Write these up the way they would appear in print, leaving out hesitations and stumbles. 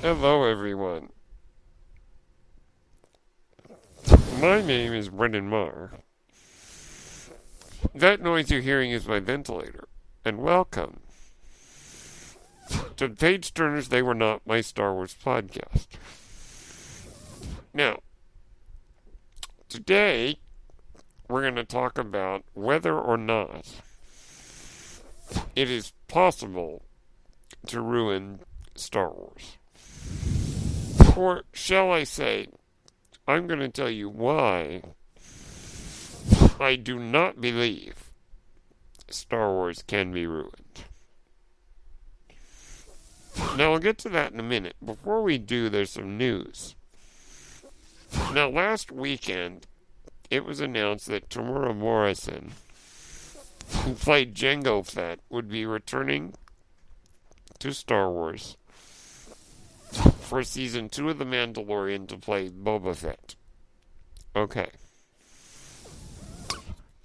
Hello, everyone. My name is Brendan Marr. That noise you're hearing is my ventilator. And welcome to Page Turners They Were Not My Star Wars podcast. Now, today we're going to talk about whether or not it is possible to ruin Star Wars. Or shall I say, I'm going to tell you why I do not believe Star Wars can be ruined. Now, I'll get to that in a minute. Before we do, there's some news. Now, last weekend, it was announced that Tamura Morrison, who played Jango Fett, would be returning to Star Wars for Season 2 of The Mandalorian to play Boba Fett. Okay.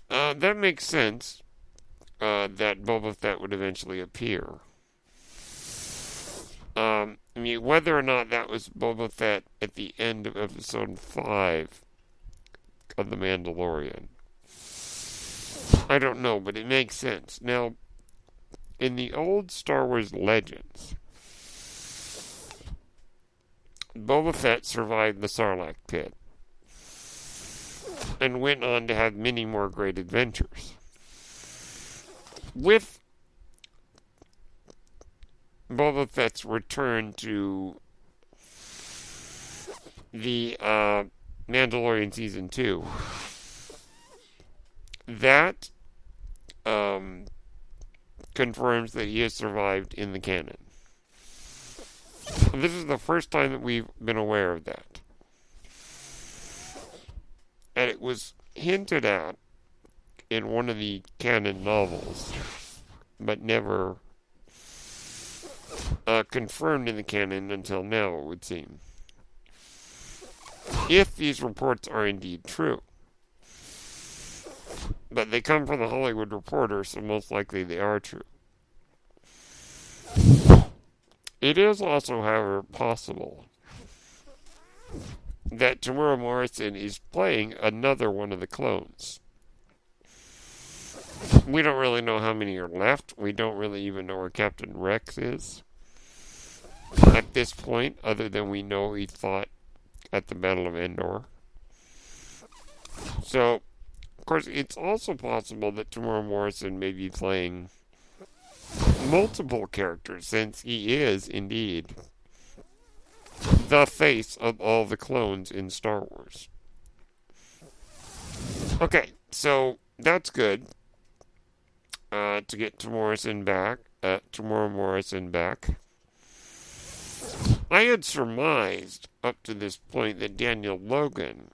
That makes sense, that Boba Fett would eventually appear. Whether or not that was Boba Fett at the end of Episode 5 of The Mandalorian, I don't know, but it makes sense. Now, in the old Star Wars legends, Boba Fett survived the Sarlacc pit and went on to have many more great adventures. With Boba Fett's return to the Mandalorian Season 2, that confirms that he has survived in the canon. This is the first time that we've been aware of that. And it was hinted at in one of the canon novels, but never confirmed in the canon until now, it would seem. If these reports are indeed true. But they come from the Hollywood Reporter, so most likely they are true. It is also, however, possible that Tamura Morrison is playing another one of the clones. We don't really know how many are left. We don't really even know where Captain Rex is at this point, other than we know he fought at the Battle of Endor. So, of course, it's also possible that Tamura Morrison may be playing multiple characters, since he is, indeed, the face of all the clones in Star Wars. Okay, so that's good. To get Tamura Morrison back. I had surmised up to this point that Daniel Logan,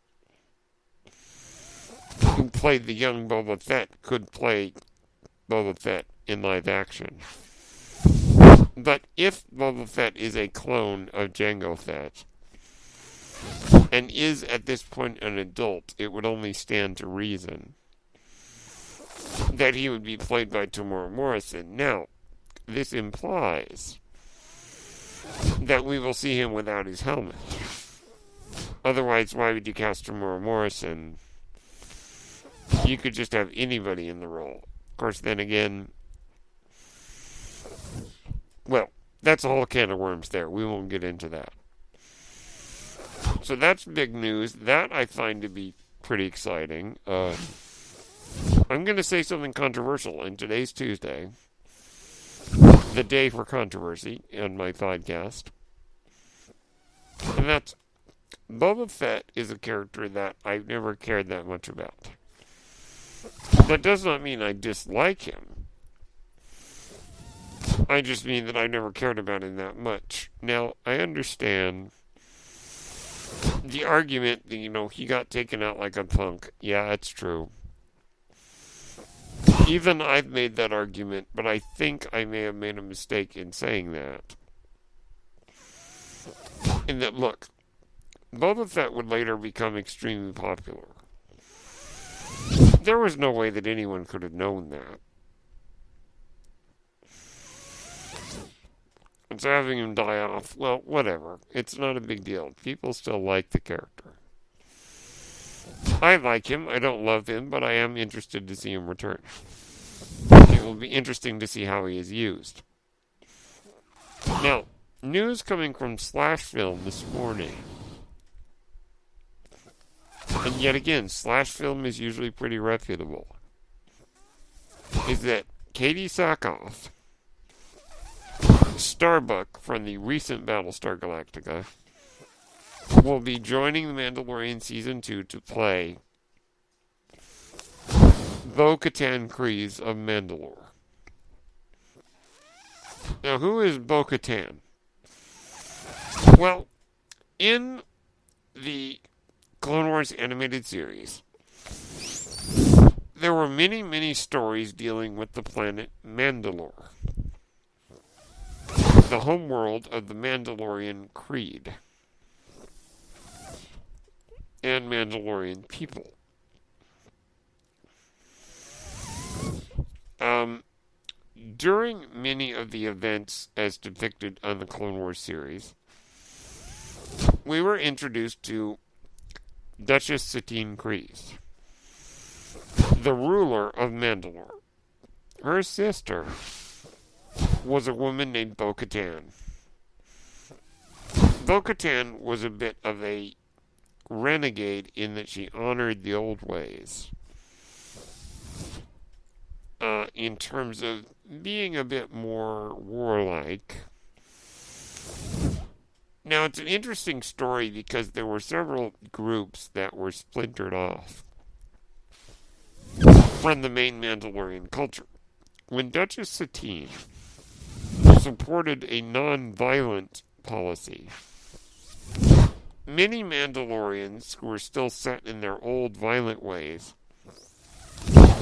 who played the young Boba Fett, could play Boba Fett in live action. But if Boba Fett is a clone of Jango Fett, and is at this point an adult, it would only stand to reason that he would be played by Tamura Morrison. Now, this implies that we will see him without his helmet. Otherwise, why would you cast Tamura Morrison? You could just have anybody in the role. Of course, then again, well, that's a whole can of worms there. We won't get into that. So that's big news. That I find to be pretty exciting. I'm going to say something controversial, and today's Tuesday, the day for controversy on my podcast. And that's, Boba Fett is a character that I've never cared that much about. That does not mean I dislike him. I just mean that I never cared about him that much. Now, I understand the argument that, he got taken out like a punk. Yeah, it's true. Even I've made that argument, but I think I may have made a mistake in saying that. In that, look, Boba Fett would later become extremely popular. There was no way that anyone could have known that. So having him die off, well, whatever. It's not a big deal. People still like the character. I like him. I don't love him, but I am interested to see him return. It will be interesting to see how he is used. Now, news coming from Slash Film this morning. And yet again, Slash Film is usually pretty reputable. Is that Katie Sackhoff, Starbuck from the recent Battlestar Galactica, will be joining The Mandalorian Season 2 to play Bo-Katan Kryze of Mandalore. Now, who is Bo-Katan? Well, in the Clone Wars animated series, there were many, many stories dealing with the planet Mandalore, the homeworld of the Mandalorian creed and Mandalorian people. During many of the events as depicted on the Clone Wars series, we were introduced to Duchess Satine Kryze, the ruler of Mandalore. Her sister was a woman named Bo-Katan. Bo-Katan was a bit of a renegade in that she honored the old ways. In terms of being a bit more warlike. Now, it's an interesting story because there were several groups that were splintered off from the main Mandalorian culture. When Duchess Satine supported a non-violent policy, many Mandalorians who were still set in their old violent ways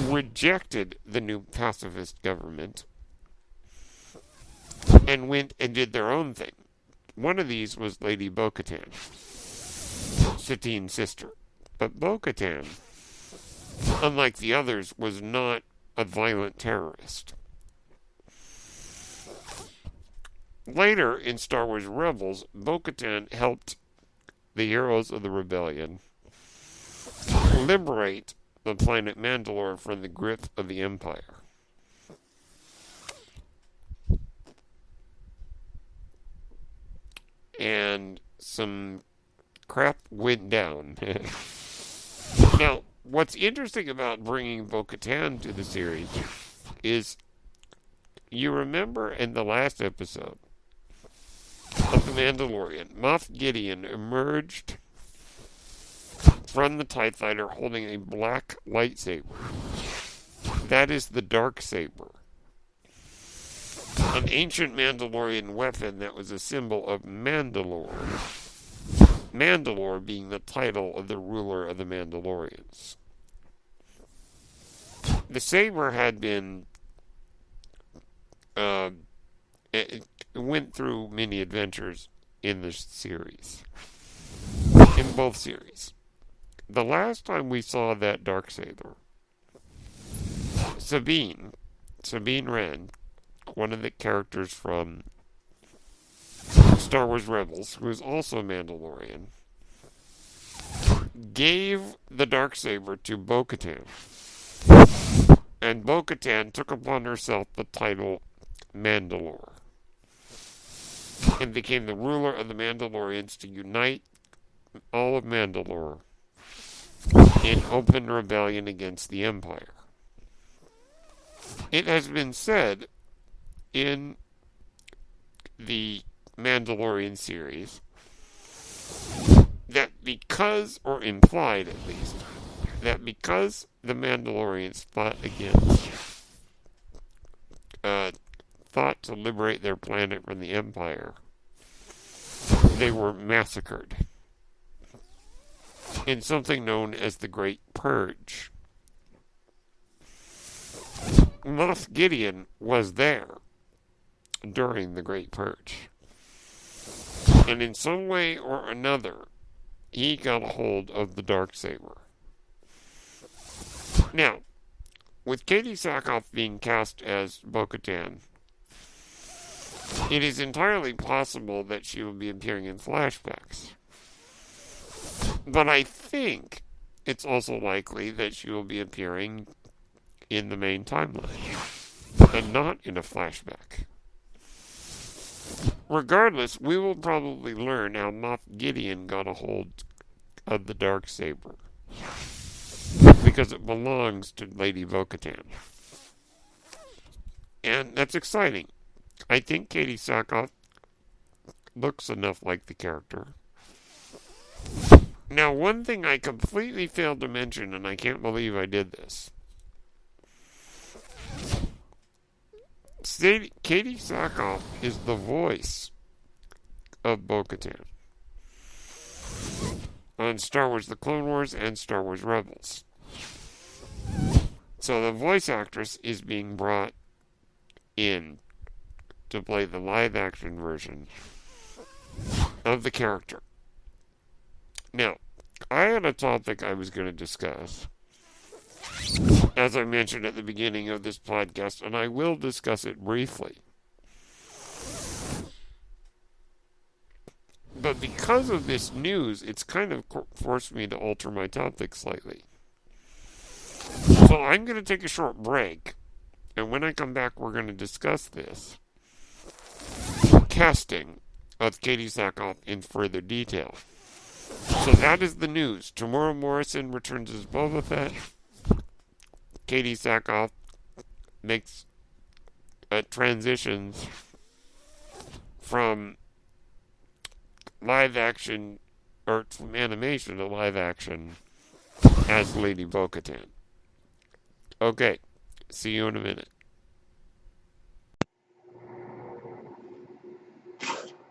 rejected the new pacifist government and went and did their own thing. One of these was Lady Bo-Katan, Satine's sister. But Bo-Katan, unlike the others, was not a violent terrorist. Later, in Star Wars Rebels, Bo-Katan helped the heroes of the rebellion liberate the planet Mandalore from the grip of the Empire. And some crap went down. Now, what's interesting about bringing Bo-Katan to the series is, you remember in the last episode of The Mandalorian, Moff Gideon emerged from the TIE Fighter holding a black lightsaber. That is the Darksaber, an ancient Mandalorian weapon that was a symbol of Mandalore. Mandalore being the title of the ruler of the Mandalorians. The saber had been it went through many adventures in the series, in both series. The last time we saw that Darksaber, Sabine Wren, one of the characters from Star Wars Rebels, who is also a Mandalorian, gave the Darksaber to Bo-Katan. And Bo-Katan took upon herself the title Mandalore and became the ruler of the Mandalorians to unite all of Mandalore in open rebellion against the Empire. It has been said in the Mandalorian series that because, or implied at least, that because the Mandalorians fought to liberate their planet from the Empire, they were massacred in something known as the Great Purge. Moff Gideon was there during the Great Purge. And in some way or another, he got a hold of the Darksaber. Now, with Katie Sackhoff being cast as Bo-Katan, It is entirely possible that she will be appearing in flashbacks. But I think it's also likely that she will be appearing in the main timeline and not in a flashback. Regardless, we will probably learn how Moff Gideon got a hold of the Darksaber, because it belongs to Lady Bo-Katan. And that's exciting. I think Katie Sackhoff looks enough like the character. Now, one thing I completely failed to mention, and I can't believe I did this. Katie Sackhoff is the voice of Bo-Katan on Star Wars The Clone Wars and Star Wars Rebels. So the voice actress is being brought in to play the live-action version of the character. Now, I had a topic I was going to discuss, as I mentioned at the beginning of this podcast, and I will discuss it briefly. But because of this news, it's kind of forced me to alter my topic slightly. So I'm going to take a short break, and when I come back, we're going to discuss this casting of Katie Sackhoff in further detail. So that is the news. Temuera Morrison returns as Boba Fett. Katie Sackhoff makes transitions from live action, or from animation to live action, as Lady Bo-Katan. Okay, see you in a minute.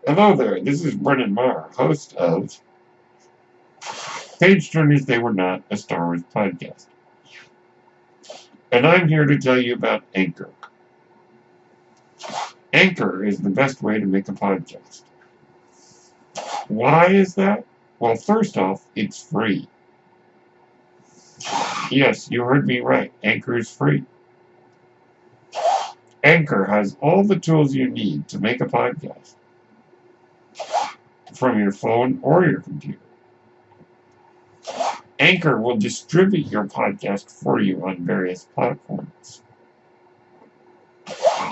Hello there, this is Brennan Marr, host of Page Turners They Were Not, a Star Wars podcast. And I'm here to tell you about Anchor. Anchor is the best way to make a podcast. Why is that? Well, first off, it's free. Yes, you heard me right. Anchor is free. Anchor has all the tools you need to make a podcast from your phone or your computer. Anchor will distribute your podcast for you on various platforms,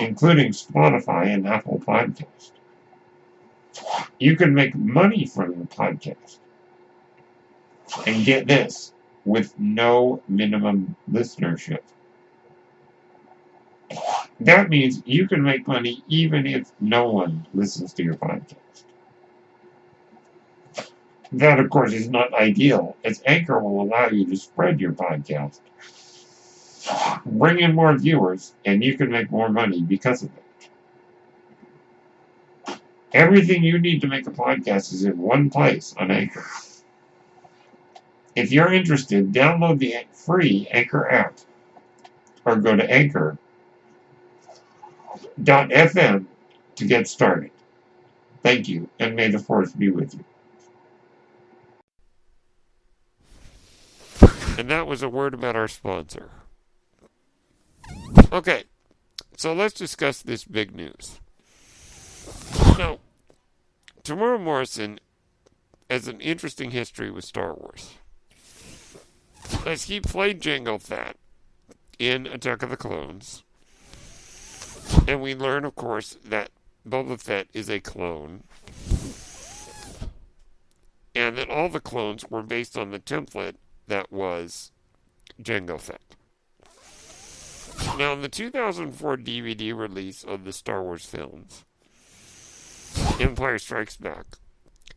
including Spotify and Apple Podcasts. You can make money from your podcast. And get this, with no minimum listenership. That means you can make money even if no one listens to your podcast. That, of course, is not ideal, as Anchor will allow you to spread your podcast, bring in more viewers, and you can make more money because of it. Everything you need to make a podcast is in one place on Anchor. If you're interested, download the free Anchor app, or go to anchor.fm to get started. Thank you, and may the Force be with you. And that was a word about our sponsor. Okay, so let's discuss this big news. Now, Temuera Morrison has an interesting history with Star Wars, as he played Jango Fett in Attack of the Clones, and we learn, of course, that Boba Fett is a clone, and that all the clones were based on the template that was Jango Fett. Now, in the 2004 DVD release of the Star Wars films, Empire Strikes Back,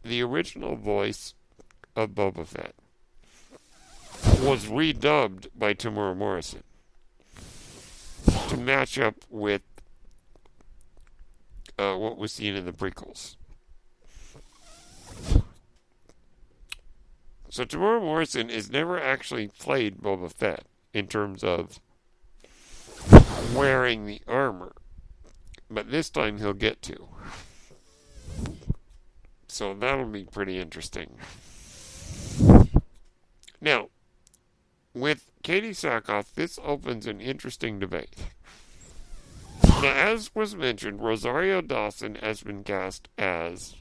the original voice of Boba Fett was redubbed by Temuera Morrison to match up with what was seen in the prequels. So Temuera Morrison has never actually played Boba Fett in terms of wearing the armor, but this time he'll get to. So that'll be pretty interesting. Now, with Katie Sackhoff, this opens an interesting debate. Now, as was mentioned, Rosario Dawson has been cast as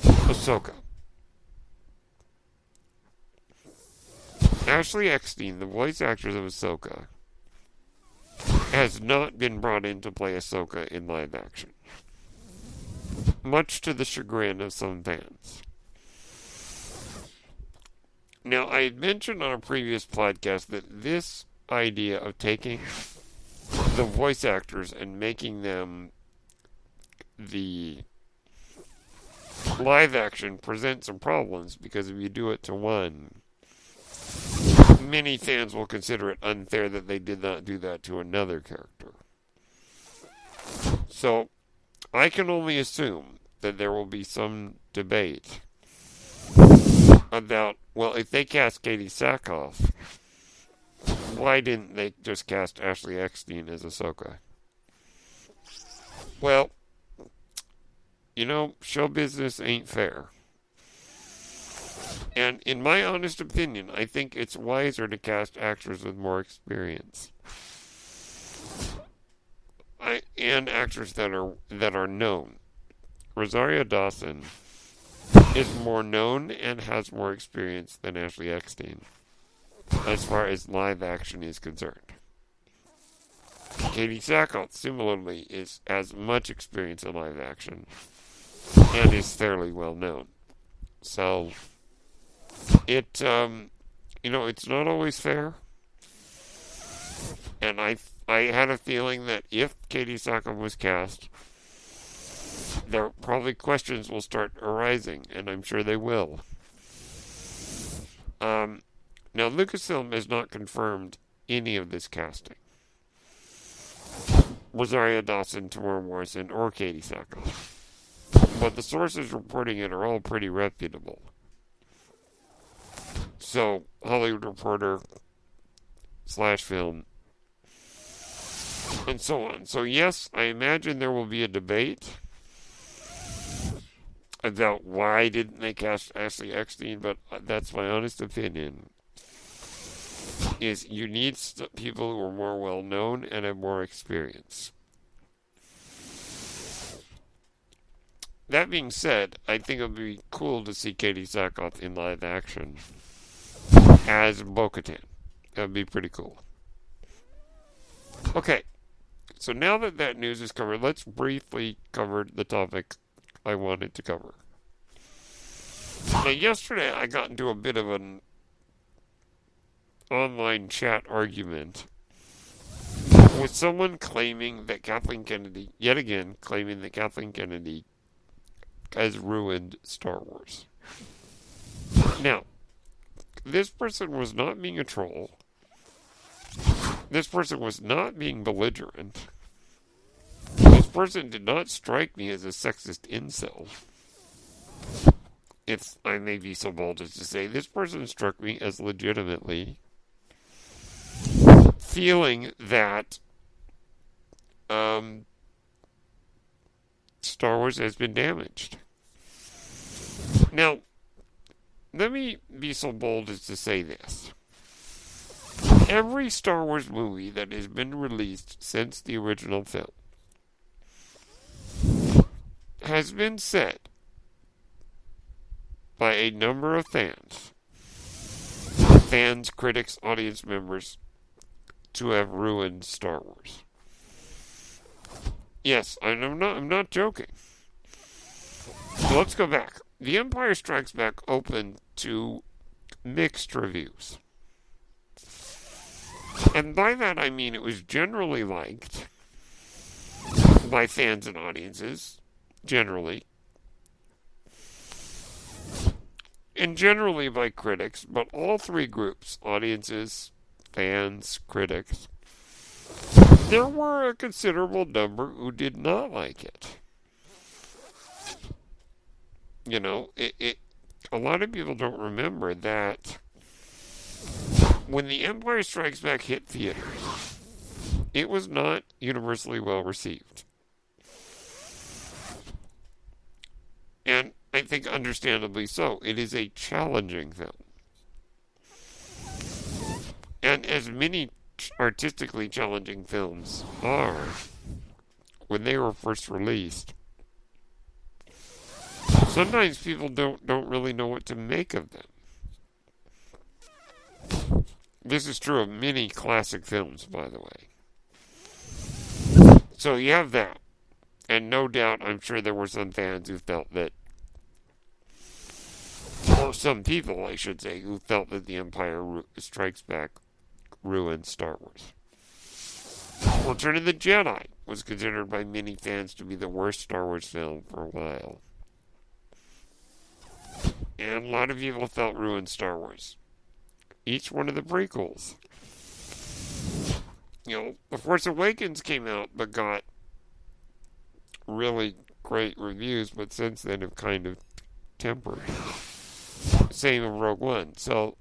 Ahsoka. Ashley Eckstein, the voice actress of Ahsoka, has not been brought in to play Ahsoka in live action, much to the chagrin of some fans. Now, I had mentioned on a previous podcast that this idea of taking the voice actors and making them the live action presents some problems, because if you do it to one, many fans will consider it unfair that they did not do that to another character. So, I can only assume that there will be some debate about, well, if they cast Katie Sackhoff, why didn't they just cast Ashley Eckstein as Ahsoka? Well, show business ain't fair. And in my honest opinion, I think it's wiser to cast actors with more experience. And actors that are known. Rosario Dawson is more known and has more experience than Ashley Eckstein, as far as live action is concerned. Katie Sackhoff, similarly, has much experience in live action and is fairly well known. So, it's not always fair. And I had a feeling that if Katie Sackhoff was cast, there probably questions will start arising, and I'm sure they will. Now, Lucasfilm has not confirmed any of this casting. Rosario Dawson, Tamora Morrison, or Katie Sackhoff. But the sources reporting it are all pretty reputable. So, Hollywood Reporter, /film, and so on. So yes, I imagine there will be a debate about why didn't they cast Ashley Eckstein, but that's my honest opinion, is you need people who are more well-known and have more experience. That being said, I think it would be cool to see Katie Sackhoff in live action as Bo-Katan. That would be pretty cool. Okay, so now that news is covered, let's briefly cover the topic I wanted to cover. Now, yesterday I got into a bit of an online chat argument with someone claiming that Kathleen Kennedy has ruined Star Wars. Now, this person was not being a troll. This person was not being belligerent. This person did not strike me as a sexist incel. If I may be so bold as to say, this person struck me as legitimately feeling that Star Wars has been damaged. Now, let me be so bold as to say this. Every Star Wars movie that has been released since the original film has been said by a number of fans, critics, audience members, to have ruined Star Wars. Yes, I'm not joking. So let's go back. The Empire Strikes Back opened to mixed reviews. And by that I mean it was generally liked by fans and audiences, generally. And generally by critics, but all three groups, audiences, fans, critics, there were a considerable number who did not like it. A lot of people don't remember that when The Empire Strikes Back hit theaters, it was not universally well received. And I think understandably so. It is a challenging film. And as many artistically challenging films are when they were first released, sometimes people don't really know what to make of them. This is true of many classic films, by the way. So you have that. And no doubt, I'm sure there were some fans who felt that, or some people, I should say, who felt that The Empire Strikes Back ruined Star Wars. Return of the Jedi was considered by many fans to be the worst Star Wars film for a while. And a lot of people felt ruined Star Wars. Each one of the prequels. The Force Awakens came out but got really great reviews, but since then have kind of tempered. Same with Rogue One. So,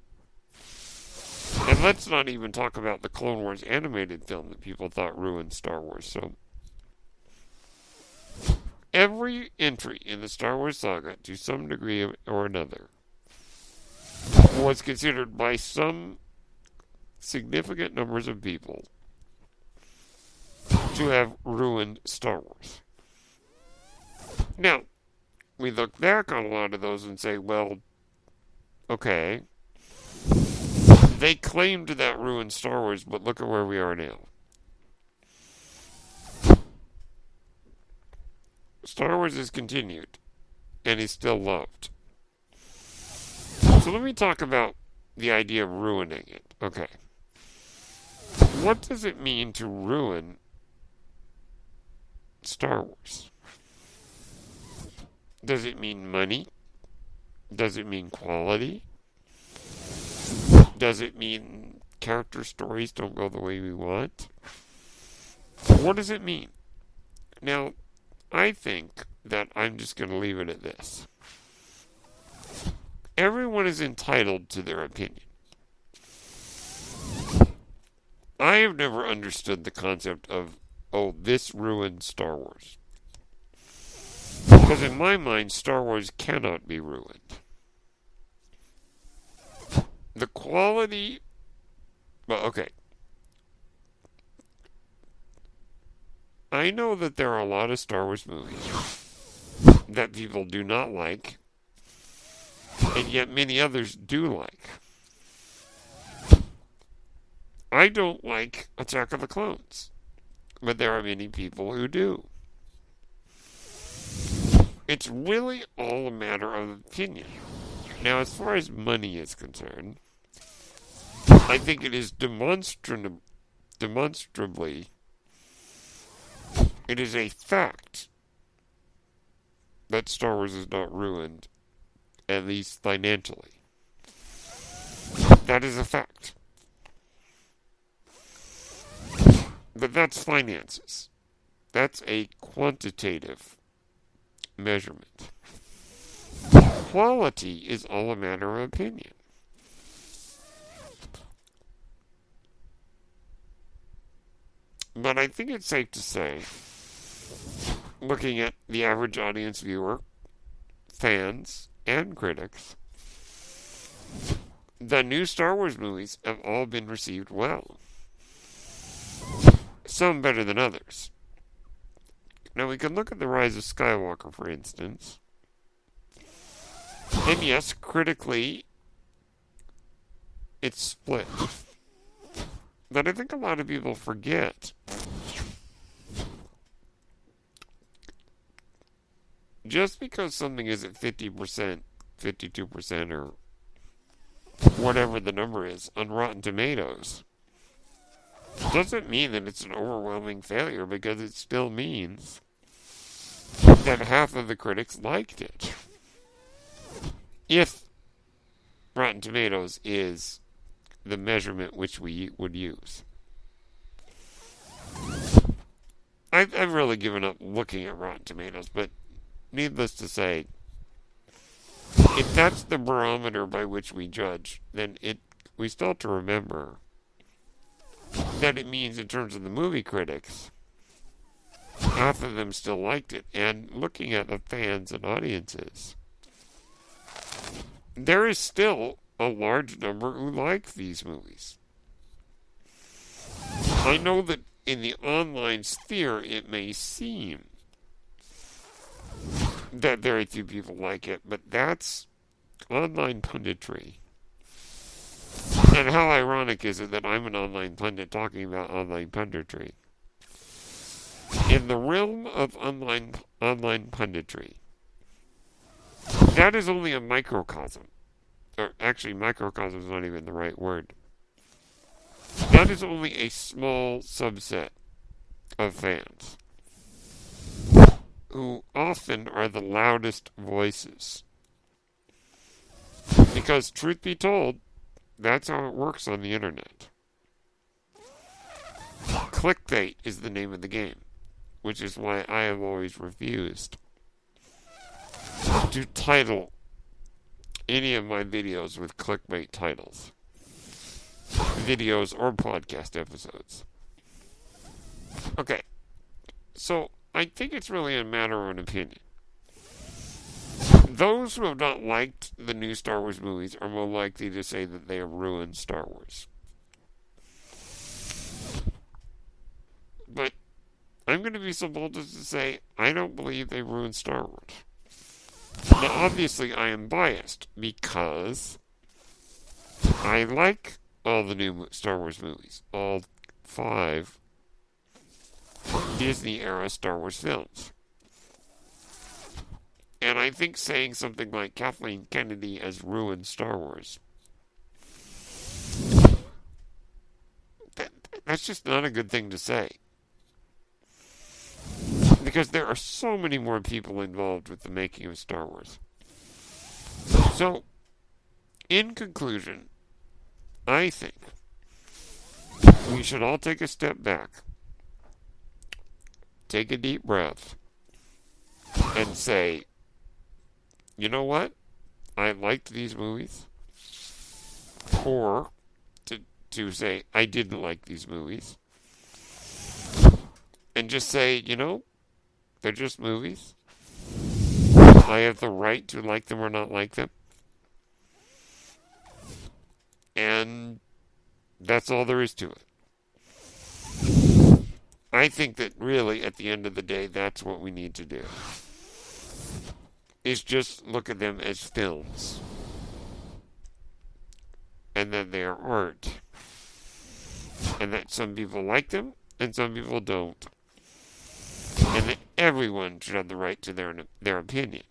and let's not even talk about the Clone Wars animated film that people thought ruined Star Wars. So, every entry in the Star Wars saga, to some degree or another, was considered by some significant numbers of people to have ruined Star Wars. Now, we look back on a lot of those and say, well, okay, they claimed that ruined Star Wars, but look at where we are now. Star Wars has continued, and is still loved. So let me talk about the idea of ruining it. Okay. What does it mean to ruin Star Wars? Does it mean money? Does it mean quality? Does it mean character stories don't go the way we want? What does it mean? Now, I think that I'm just going to leave it at this. Everyone is entitled to their opinion. I have never understood the concept of, oh, this ruined Star Wars. Because in my mind, Star Wars cannot be ruined. The quality... Well, okay. I know that there are a lot of Star Wars movies that people do not like, and yet many others do like. I don't like Attack of the Clones, but there are many people who do. It's really all a matter of opinion. Now, as far as money is concerned, I think it is demonstrably, it is a fact that Star Wars is not ruined, at least financially. That is a fact. But that's finances. That's a quantitative measurement. Quality is all a matter of opinion. But I think it's safe to say, looking at the average audience viewer, fans, and critics, the new Star Wars movies have all been received well. Some better than others. Now we can look at The Rise of Skywalker, for instance. And yes, critically, it's split. But I think a lot of people forget just because something is at 50%, 52%, or whatever the number is on Rotten Tomatoes, doesn't mean that it's an overwhelming failure, because it still means that half of the critics liked it. If Rotten Tomatoes is the measurement which we would use. I've really given up looking at Rotten Tomatoes, but needless to say, if that's the barometer by which we judge, then we still have to remember that it means, in terms of the movie critics, half of them still liked it. And looking at the fans and audiences, there is still a large number who like these movies. I know that in the online sphere it may seem that very few people like it, but that's online punditry. And how ironic is it that I'm an online pundit talking about online punditry? In the realm of online punditry, that is only a microcosm. Or actually, microcosm is not even the right word. That is only a small subset of fans who often are the loudest voices. Because, truth be told, that's how it works on the internet. Clickbait is the name of the game, which is why I have always refused to title any of my videos with clickbait titles. Videos or podcast episodes. Okay, so I think it's really a matter of an opinion. Those who have not liked the new Star Wars movies are more likely to say that they have ruined Star Wars. But I'm going to be so bold as to say I don't believe they ruined Star Wars. Now, obviously, I am biased because I like all the new Star Wars movies, all 5 Disney-era Star Wars films. And I think saying something like Kathleen Kennedy has ruined Star Wars, that's just not a good thing to say. Because there are so many more people involved with the making of Star Wars. So, in conclusion, I think we should all take a step back, take a deep breath, and say, you know what? I liked these movies. Or to say, I didn't like these movies. And just say, you know, they're just movies. I have the right to like them or not like them. And that's all there is to it. I think that really, at the end of the day, that's what we need to do. Is just look at them as films. And that they are art. And that some people like them, and some people don't. And that everyone should have the right to their opinion.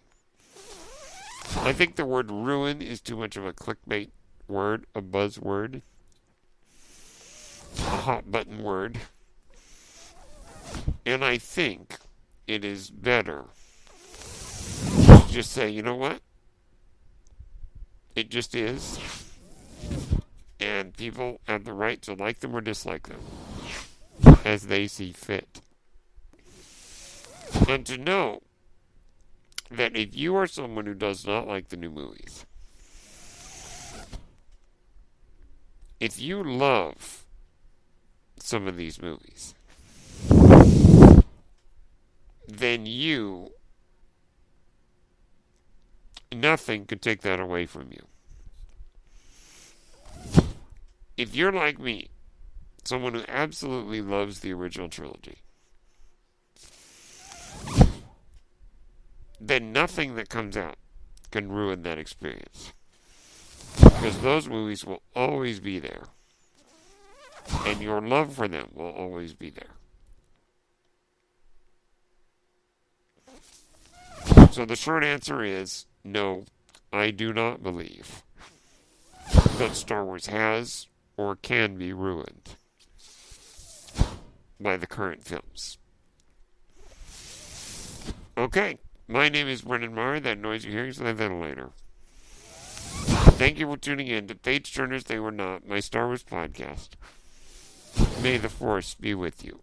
I think the word ruin is too much of a clickbait word, a buzzword, a hot button word. And I think it is better to just say, you know what? It just is. And people have the right to like them or dislike them as they see fit. And to know that if you are someone who does not like the new movies, if you love some of these movies, then nothing could take that away from you. If you're like me, someone who absolutely loves the original trilogy, then nothing that comes out can ruin that experience. Because those movies will always be there. And your love for them will always be there. So the short answer is, no, I do not believe that Star Wars has or can be ruined by the current films. Okay, my name is Brendan Maher. That noise you're hearing is my ventilator. Thank you for tuning in to Page Turners They Were Not, my Star Wars podcast. May the Force be with you.